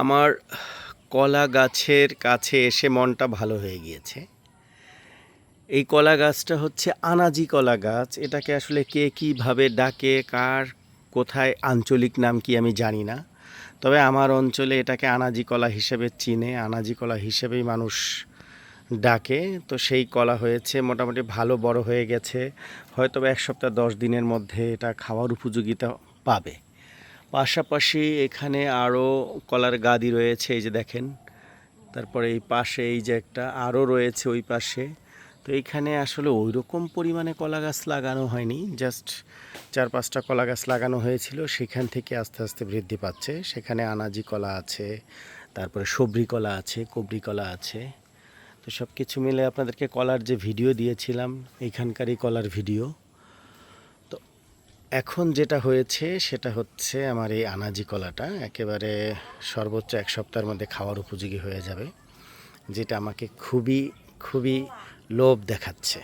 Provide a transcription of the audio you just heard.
আমার কলা গাছের কাছে এসে মনটা ভালো হয়ে গিয়েছে। এই কলা গাছটা হচ্ছে আনাজি কলা গাছ। এটাকে আসলে কে কীভাবে ডাকে, কার কোথায় আঞ্চলিক নাম কি আমি জানি না। তবে আমার অঞ্চলে এটাকে আনাজি কলা হিসেবে চিনে, আনাজি কলা হিসেবেই মানুষ ডাকে। তো সেই কলা হয়েছে, মোটামুটি ভালো বড় হয়ে গেছে। হয়তো 1 সপ্তাহ 10 দিনের মধ্যে এটা খাওয়ার উপযোগিতা পাবে। পাশাপাশি এখানে আরও কলার গাদি রয়েছে, এই যে দেখেন। তারপরে এই পাশে এই যে একটা আরও রয়েছে ওই পাশে। তো এইখানে আসলে ওই রকম পরিমাণে কলা গাছ লাগানো হয়নি, জাস্ট 4-5টা কলা গাছ লাগানো হয়েছিল, সেখান থেকে আস্তে আস্তে বৃদ্ধি পাচ্ছে। সেখানে আনাজি কলা আছে, তারপরে সবরি কলা আছে, কবরি কলা আছে। তো সব কিছু মিলে আপনাদেরকে কলার যে ভিডিও দিয়েছিলাম, এইখানকারই কলার ভিডিও। তো এখন যেটা হয়েছে সেটা হচ্ছে আমার এই আনাজি কলাটা একেবারে সর্বোচ্চ 1 সপ্তাহের মধ্যে খাওয়ার উপযোগী হয়ে যাবে, যেটা আমাকে খুবই খুবই লোভ দেখাচ্ছে।